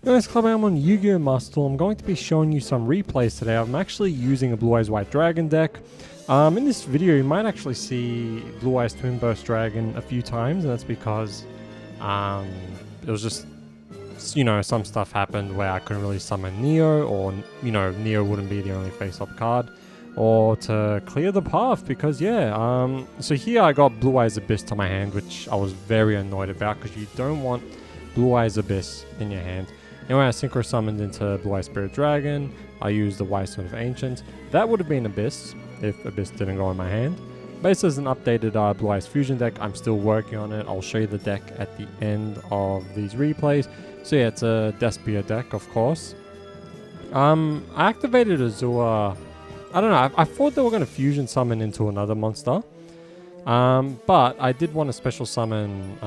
Guys, Club, I'm on Yu-Gi-Oh! Master Duel. I'm going to be showing you some replays today. I'm actually using a Blue Eyes White Dragon deck. In this video, you might actually see Blue Eyes Twin Burst Dragon a few times, and that's because it was just, some stuff happened where I couldn't really summon Neo, or, Neo wouldn't be the only face-up card, or to clear the path, because, so here I got Blue Eyes Abyss to my hand, which I was very annoyed about, because you don't want Blue Eyes Abyss in your hand. Anyway, I synchro summoned into Blue Eyes Spirit Dragon. I used the White Sword of Ancient. That would have been Abyss if Abyss didn't go in my hand. Based as an updated Blue Eyes Fusion deck, I'm still working on it. I'll show you the deck at the end of these replays. So yeah, it's a Despia deck, of course. I activated Azure. I don't know. I thought they were going to fusion summon into another monster. But I did want to special summon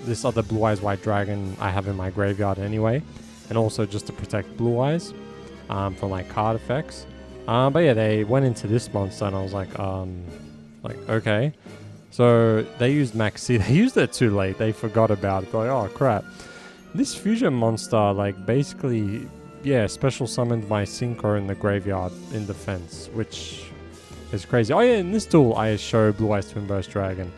this other Blue Eyes White Dragon I have in my graveyard anyway, and also just to protect Blue Eyes from like card effects. But yeah, they went into this monster and I was like okay. So they used Maxi. They used it too late. They forgot about it. They're like, oh crap. This fusion monster basically special summoned my Synchro in the graveyard in defense, which it's crazy. Oh yeah, in this duel I show Blue Eyes Twin Burst Dragon.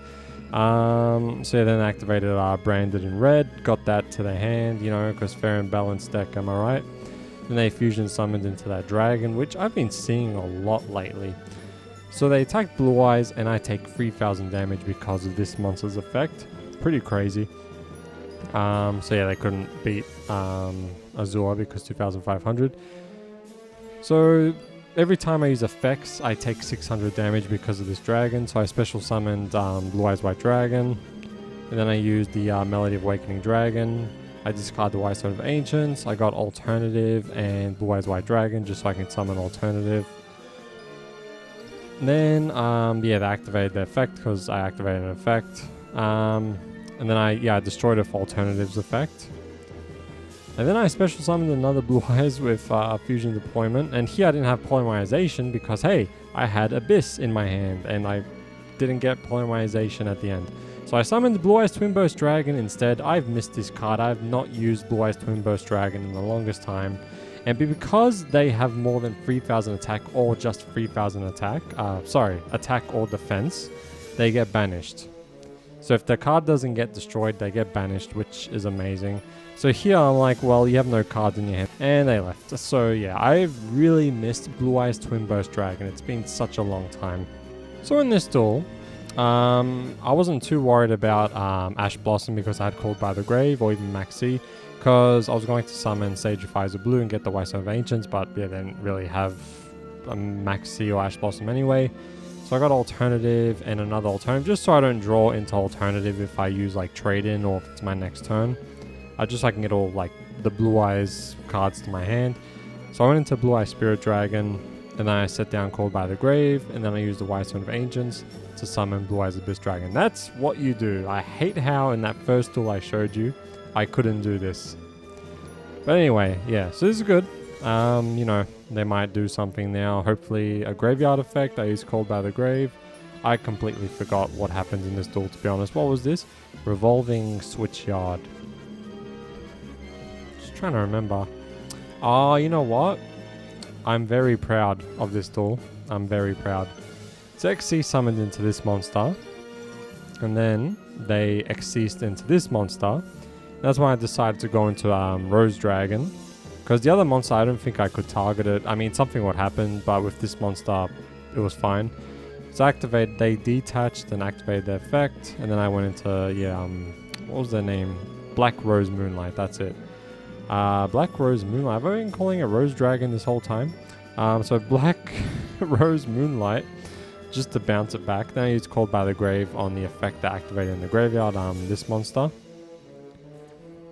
So yeah, then activated Branded in red, got that to their hand, because fair and balanced deck, am I right? Then they fusion summoned into that dragon, which I've been seeing a lot lately. So they attack Blue Eyes and I take 3000 damage because of this monster's effect. Pretty crazy. So yeah, they couldn't beat Azure because 2500. So every time I use effects, I take 600 damage because of this dragon. So I special summoned Blue Eyes White Dragon. And then I used the Melody of Awakening Dragon. I discard the White Sword of Ancients. I got Alternative and Blue Eyes White Dragon just so I can summon Alternative. And then, they activated the effect because I activated an effect. And then I destroyed it for Alternative's effect. And then I special summoned another Blue Eyes with Fusion Deployment. And here I didn't have Polymerization because, hey, I had Abyss in my hand. And I didn't get Polymerization at the end. So I summoned the Blue Eyes Twin Burst Dragon instead. I've missed this card. I've not used Blue Eyes Twin Burst Dragon in the longest time. And because they have more than 3000 attack or just 3000 attack, attack or defense, they get banished. So if the card doesn't get destroyed, they get banished, which is amazing. So here I'm like, well, you have no cards in your hand. And they left. So yeah, I've really missed Blue Eyes Twin Burst Dragon. It's been such a long time. So in this duel, I wasn't too worried about Ash Blossom because I had Called by the Grave or even Maxi, because I was going to summon Sage of Fires of Blue and get the White Sword of Ancients, but yeah, they didn't really have a Maxi or Ash Blossom anyway. So I got Alternative and another Alternative, just so I don't draw into Alternative if I use like Trade-In or if it's my next turn. Just so I can get all like the Blue Eyes cards to my hand. So I went into Blue Eyes Spirit Dragon, and then I set down Called by the Grave, and then I used the White Sword of Ancients to summon Blue Eyes Abyss Dragon. That's what you do. I hate how in that first duel I showed you, I couldn't do this. But anyway, yeah, so this is good. They might do something now. Hopefully a graveyard effect. I used Called by the Grave. I completely forgot what happened in this duel, to be honest. What was this? Revolving Switchyard. Just trying to remember. Oh, you know what? I'm very proud of this duel. I'm very proud. So XC summoned into this monster. And then they XC'd into this monster. That's why I decided to go into Rose Dragon. Because the other monster, I don't think I could target it. I mean, something would happen, but with this monster, it was fine. So they detached and activated the effect. And then I went into, what was their name? Black Rose Moonlight, that's it. Black Rose Moonlight. I've been calling it Rose Dragon this whole time. So Black Rose Moonlight, just to bounce it back. Then I used Called by the Grave on the effect that activated in the graveyard, this monster.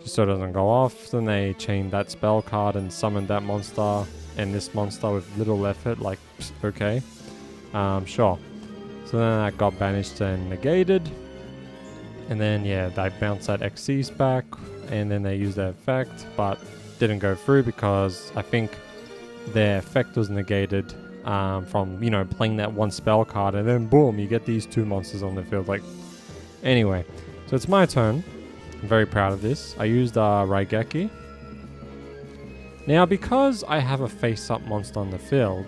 Just so it doesn't go off. Then they chained that spell card and summoned that monster and this monster with little effort, like, okay. Sure. So then that got banished and negated. And then, they bounced that XC's back. And then they used their effect, but didn't go through because I think their effect was negated from, playing that one spell card. And then, boom, you get these two monsters on the field. Anyway, so it's my turn. I'm very proud of this. I used Raigeki. Now, because I have a face-up monster on the field,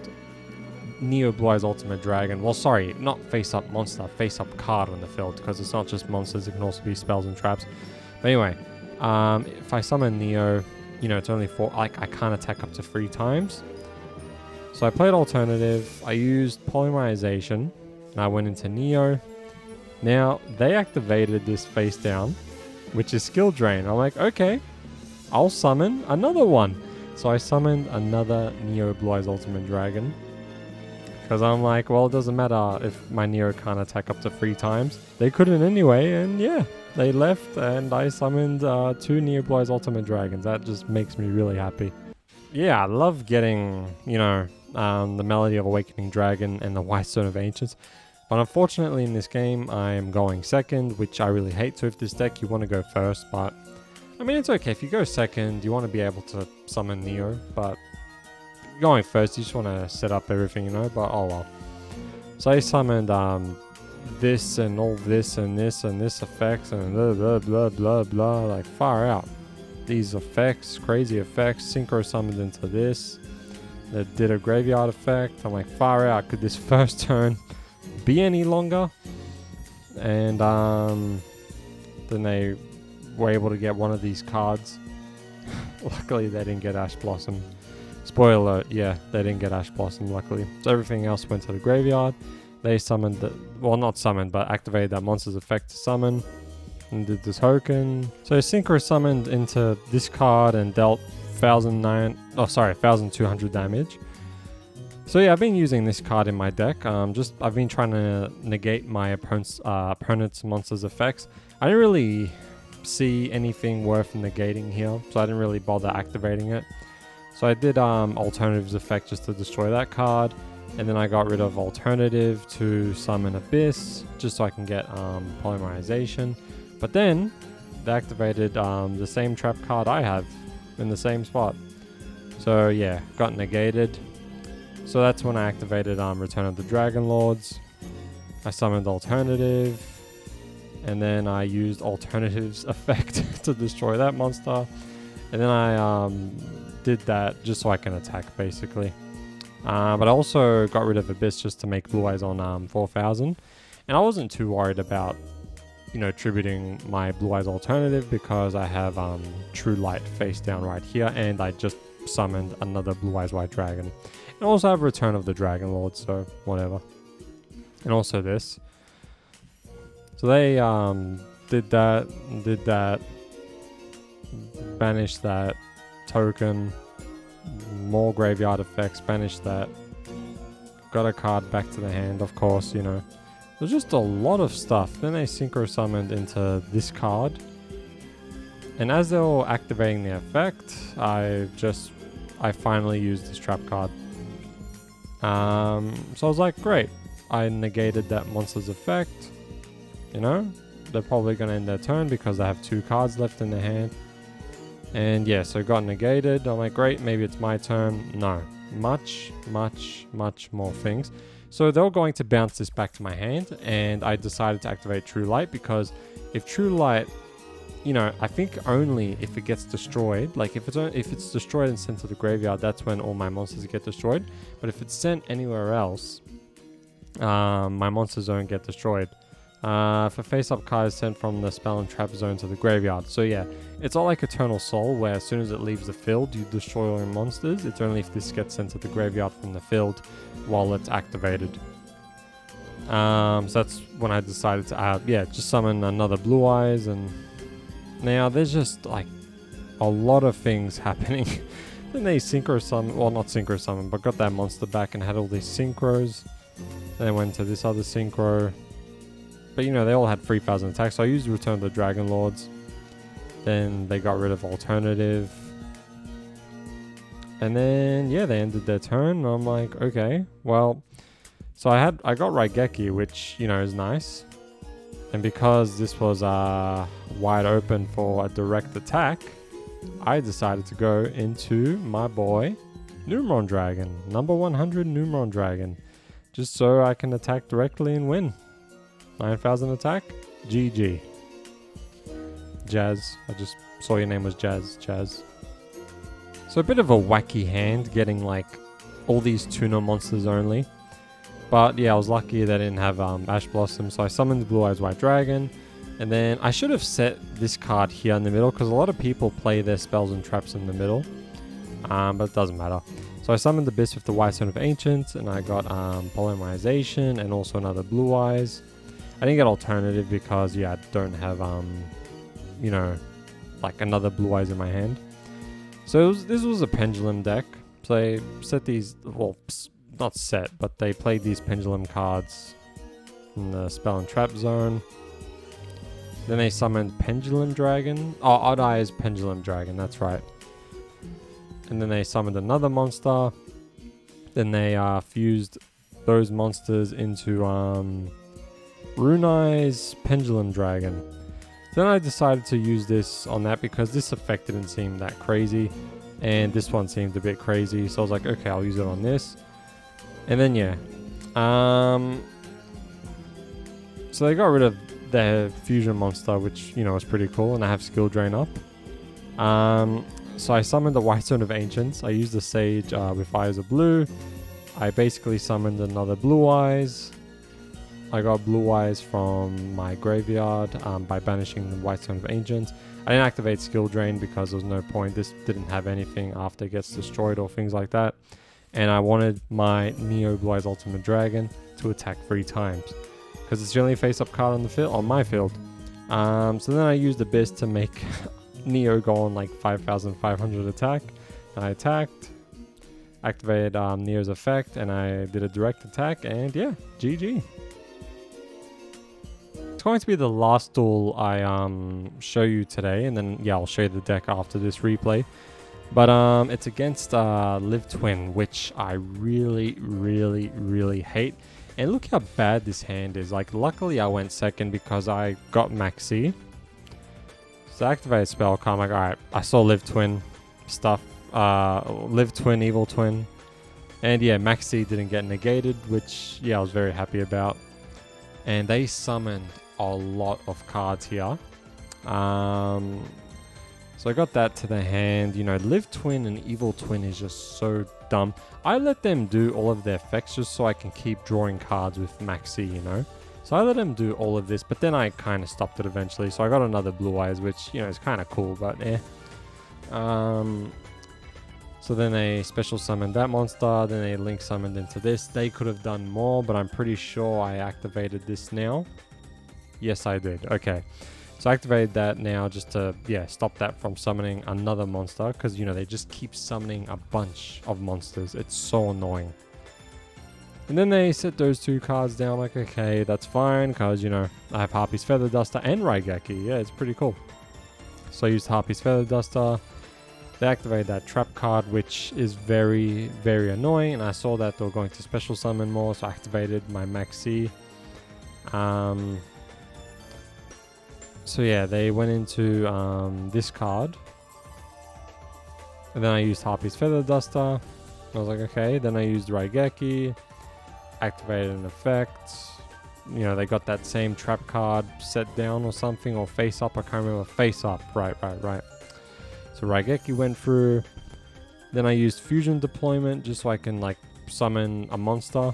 Neo Blue Eyes Ultimate Dragon, well, sorry, not face-up monster, face-up card on the field, because it's not just monsters, it can also be spells and traps. But anyway, if I summon Neo, you know, it's only 4, like, I can't attack up to 3 times. So I played alternative, I used polymerization, and I went into Neo. Now, they activated this face down, which is skill drain. I'm like, okay, I'll summon another one. So I summoned another Neo Blue Eyes Ultimate Dragon. Because I'm like, well, it doesn't matter if my Neo can't attack up to 3 times. They couldn't anyway, and yeah, they left, and I summoned 2 Neo Blue Eyes Ultimate Dragons. That just makes me really happy. Yeah, I love getting, you know, the Melody of Awakening Dragon and the White Stone of Ancients. But unfortunately in this game, I am going second, which I really hate. So if this deck, you want to go first, but I mean, it's okay. If you go second, you want to be able to summon Neo, but going first, you just want to set up everything, you know, but oh well. So I summoned this and all this and this and this effects and blah blah blah blah blah, like far out. These effects, crazy effects, synchro summoned into this. That did a graveyard effect. I'm like, far out. Could this first turn be any longer? And then they were able to get one of these cards. Luckily, they didn't get Ash Blossom. Spoiler alert, yeah, they didn't get Ash Blossom, luckily. So everything else went to the graveyard. They summoned, well, not summoned, but activated that monster's effect to summon. And did the token. So Synchro summoned into this card and dealt 1,200 damage. So yeah, I've been using this card in my deck. I've been trying to negate my opponent's monster's effects. I didn't really see anything worth negating here, so I didn't really bother activating it. So I did Alternative's effect just to destroy that card, and then I got rid of Alternative to summon Abyss, just so I can get Polymerization. But then they activated the same trap card I have in the same spot. So yeah, got negated. So that's when I activated Return of the Dragon Lords. I summoned Alternative, and then I used Alternative's effect to destroy that monster. And then I did that just so I can attack, basically. But I also got rid of Abyss just to make Blue Eyes on 4,000. And I wasn't too worried about, you know, tributing my Blue Eyes Alternative because I have True Light face down right here, and I just summoned another Blue Eyes White Dragon. And also have Return of the Dragon Lord, so whatever. And also this. So they did that, banished that token, more graveyard effects, banished that, got a card back to the hand, of course, you know. There's just a lot of stuff. Then they synchro summoned into this card. And as they were activating the effect, I finally used this trap card. So I was like, great. I negated that monster's effect. You know, they're probably going to end their turn because they have 2 cards left in their hand. And yeah, so it got negated. I'm like, great, maybe it's my turn. No, much more things. So they were going to bounce this back to my hand, and I decided to activate True Light because if True Light, you know, I think only if it gets destroyed, like if it's destroyed and sent to the graveyard, that's when all my monsters get destroyed. But if it's sent anywhere else, my monsters don't get destroyed. For face-up cards sent from the spell and trap zone to the graveyard. So yeah, it's not like Eternal Soul where as soon as it leaves the field, you destroy all your monsters. It's only if this gets sent to the graveyard from the field while it's activated. So that's when I decided to just summon another Blue Eyes. And now there's just like a lot of things happening. Then they synchro summon, well, not synchro summon, but got that monster back and had all these synchros. Then they went to this other synchro. But you know, they all had 3,000 attacks, so I used Return of the Dragon Lords. Then they got rid of Alternative. And then, yeah, they ended their turn. I'm like, okay, well, so I got Raigeki, which, you know, is nice. And because this was wide open for a direct attack, I decided to go into my boy, Numeron Dragon, number 100 Numeron Dragon, just so I can attack directly and win. 9,000 attack, GG. Jazz, I just saw your name was Jazz. So So a bit of a wacky hand getting like all these tuna monsters only. But yeah, I was lucky that I didn't have Ash Blossom, so I summoned Blue Eyes White Dragon. And then I should have set this card here in the middle because a lot of people play their spells and traps in the middle. But it doesn't matter. So I summoned the Abyss with the White Stone of Ancients, and I got Polymerization and also another Blue Eyes. I didn't get Alternative because, yeah, I don't have, you know, like another Blue Eyes in my hand. So this was a Pendulum deck. So they set these, well, not set, but they played these Pendulum cards in the Spell and Trap zone. Then they summoned Pendulum Dragon. Oh, Odd Eyes Pendulum Dragon, that's right. And then they summoned another monster. Then they fused those monsters into Rune Eyes Pendulum Dragon. Then I decided to use this on that because this effect didn't seem that crazy. And this one seemed a bit crazy. So I was like, okay, I'll use it on this. And then, yeah. So they got rid of the fusion monster, which, you know, was pretty cool. And I have skill drain up. So I summoned the White Stone of Ancients. I used the Sage with Eyes of Blue. I basically summoned another Blue Eyes. I got Blue Eyes from my graveyard by banishing the White Stone of Ancients. I didn't activate skill drain because there was no point. This didn't have anything after it gets destroyed or things like that. And I wanted my Neo Blue Eyes Ultimate Dragon to attack 3 times. Because it's the only face-up card on the field, on my field. So then I used Abyss to make Neo go on like 5,500 attack. And I attacked, activated Neo's effect, and I did a direct attack, and yeah, GG. It's going to be the last duel I show you today, and then yeah, I'll show you the deck after this replay. But it's against Live Twin, which I really, really, really hate. And look how bad this hand is. Like, luckily I went second because I got Maxi. So I activated spell card. I'm like, alright, I saw Live Twin stuff. Live Twin, Evil Twin. And yeah, Maxi didn't get negated, which yeah, I was very happy about. And they summoned a lot of cards here. So I got that to the hand. You know, Live Twin and Evil Twin is just so dumb. I let them do all of their effects just so I can keep drawing cards with Maxi, you know. So I let them do all of this, but then I kind of stopped it eventually. So I got another Blue Eyes, which, you know, is kind of cool, but eh. So then they special summoned that monster, then they link summoned into this. They could have done more, but I'm pretty sure I activated this now. Yes, I did. Okay. So I activated that now just to, yeah, stop that from summoning another monster. Because, you know, they just keep summoning a bunch of monsters. It's so annoying. And then they set those 2 cards down. Like, okay, that's fine. Because, you know, I have Harpy's Feather Duster and Raigeki. Yeah, it's pretty cool. So I used Harpy's Feather Duster. They activated that trap card, which is very, very annoying. And I saw that they were going to special summon more. So I activated my Maxi. So yeah, they went into this card. And then I used Harpy's Feather Duster. I was like, okay. Then I used Raigeki. Activated an effect. You know, they got that same trap card set down or something. Or face up. I can't remember. Face up. Right. So Raigeki went through. Then I used Fusion Deployment just so I can like summon a monster.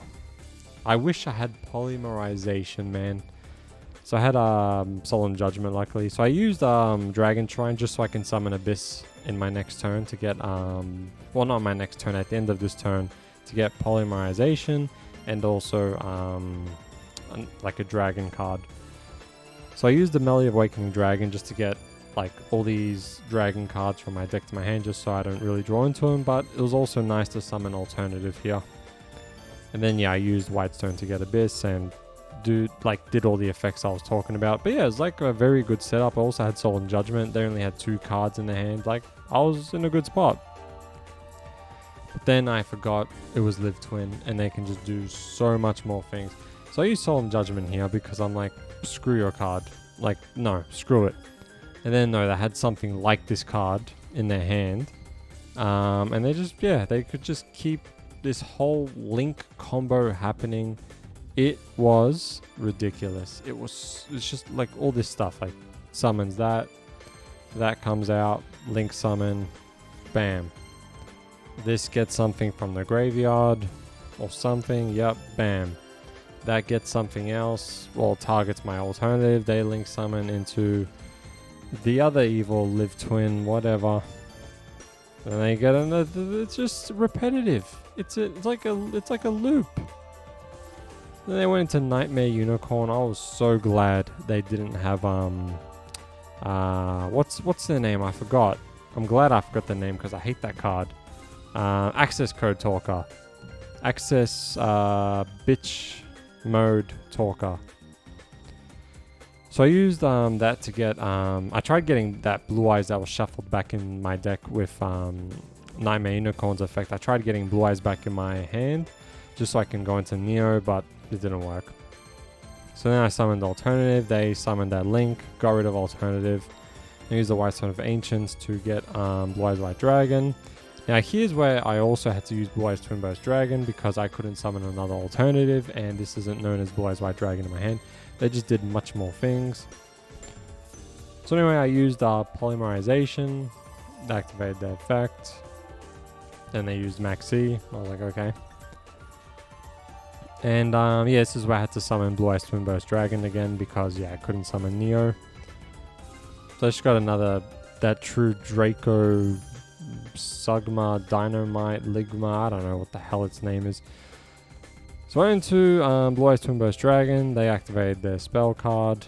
I wish I had Polymerization, man. So I had Solemn Judgment, luckily. So I used Dragon Shrine just so I can summon Abyss in my next turn to get, well, not my next turn, at the end of this turn, to get Polymerization and also like a Dragon card. So I used the Melee of Awakening Dragon just to get like all these Dragon cards from my deck to my hand just so I don't really draw into them. But it was also nice to summon Alternative here. And then yeah, I used Whitestone to get Abyss and did all the effects I was talking about. But yeah, it was like a very good setup. I also had Solemn Judgment. They only had 2 cards in their hand. Like, I was in a good spot. But then I forgot it was Live Twin and they can just do so much more things. So I used Solemn Judgment here because I'm like, screw your card. Like, no, screw it. And then no, they had something like this card in their hand. And they just, yeah, they could just keep this whole link combo happening. It was ridiculous. It's just like all this stuff, like summons that comes out, link summon, bam. This gets something from the graveyard or something. Yep, bam. That gets something else. Well, targets my alternative. They link summon into the other evil live twin, whatever. And they get another. It's just repetitive. It's like a loop. Then they went into Nightmare Unicorn. I was so glad they didn't have what's their name? I forgot. I'm glad I forgot the name because I hate that card. Access Code Talker. Access Bitch Mode Talker. So I used that to get I tried getting that Blue Eyes that was shuffled back in my deck with Nightmare Unicorn's effect. I tried getting Blue Eyes back in my hand just so I can go into Neo, but it didn't work. So then I summoned Alternative. They summoned that Link, got rid of Alternative. I used the White Stone of Ancients to get Blue Eyes White Dragon. Now here's where I also had to use Blue Eyes Twin Burst Dragon because I couldn't summon another Alternative, and this isn't known as Blue Eyes White Dragon in my hand. They just did much more things. So anyway, I used Polymerization, activated the effect. Then they used Maxi. I was like, okay. And yeah, this is where I had to summon Blue Eyes Twin Burst Dragon again because yeah, I couldn't summon Neo. So I just got that true Draco, Sugma, Dynamite, Ligma, I don't know what the hell its name is. So I went into Blue Eyes Twin Burst Dragon. They activated their spell card.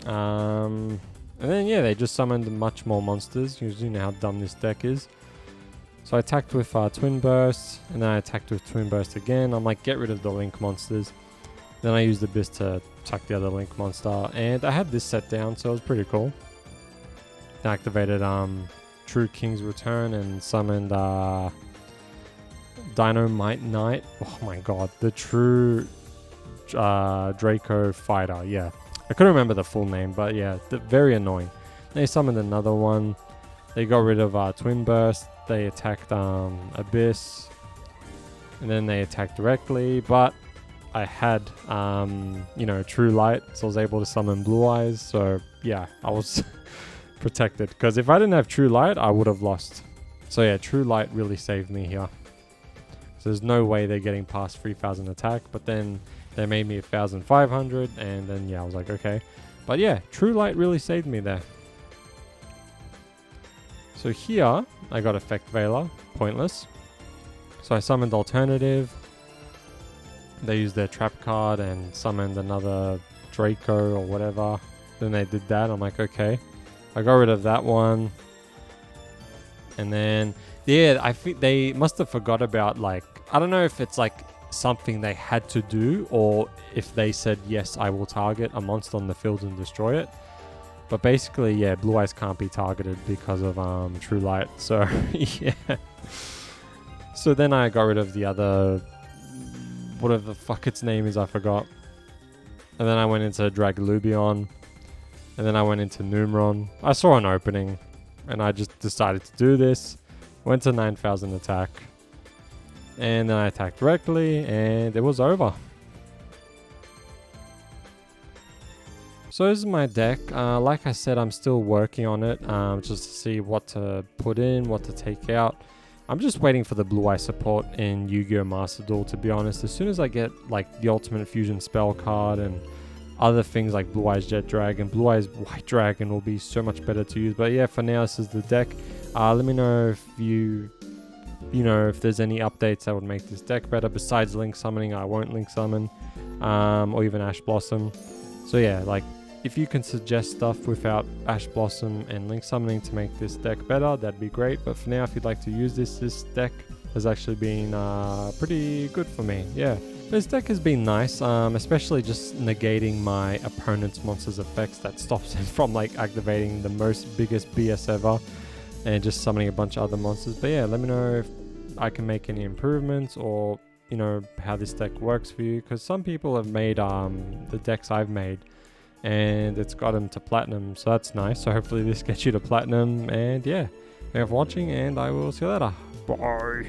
And then yeah, they just summoned much more monsters. You know how dumb this deck is. So I attacked with Twin Burst, and then I attacked with Twin Burst again. I'm like, get rid of the Link monsters. Then I used the Abyss to attack the other Link monster, and I had this set down, so it was pretty cool. Then I activated True King's Return and summoned Dynamite Knight. Oh my god, the True Draco Fighter. Yeah, I couldn't remember the full name, but yeah, very annoying. They summoned another one. They got rid of Twin Burst. They attacked Abyss, and then they attacked directly. But I had, you know, True Light, so I was able to summon Blue Eyes. So yeah, I was protected. Because if I didn't have True Light, I would have lost. So yeah, True Light really saved me here. So there's no way they're getting past 3,000 attack. But then they made me 1,500, and then yeah, I was like, okay. But yeah, True Light really saved me there. So here, I got Effect Veiler, pointless. So I summoned Alternative. They used their trap card and summoned another Draco or whatever. Then they did that. I'm like, okay. I got rid of that one. And then, yeah, I think they must have forgot about, like, I don't know if it's like something they had to do or if they said, yes, I will target a monster on the field and destroy it. But basically, yeah, Blue Eyes can't be targeted because of True Light. So, yeah. So then I got rid of the other, whatever the fuck its name is, I forgot. And then I went into Dragalubion. And then I went into Numeron. I saw an opening, and I just decided to do this. Went to 9,000 attack. And then I attacked directly, and it was over. So this is my deck. Like I said, I'm still working on it just to see what to put in, what to take out. I'm just waiting for the Blue Eye support in Yu-Gi-Oh! Master Duel, to be honest. As soon as I get like the Ultimate Fusion spell card and other things like Blue Eyes Jet Dragon, Blue Eyes White Dragon will be so much better to use. But yeah, for now, this is the deck. Let me know if you know, if there's any updates that would make this deck better. Besides Link Summoning, I won't Link Summon, or even Ash Blossom. So yeah, like, if you can suggest stuff without Ash Blossom and Link Summoning to make this deck better, that'd be great. But for now, if you'd like to use this deck has actually been pretty good for me. Yeah, this deck has been nice, especially just negating my opponent's monster's effects that stops him from like activating the biggest BS ever and just summoning a bunch of other monsters. But yeah, let me know if I can make any improvements, or you know, how this deck works for you, because some people have made the decks I've made and it's got them to platinum, so that's nice. So hopefully this gets you to platinum. And yeah, thank you for watching, and I will see you later. Bye.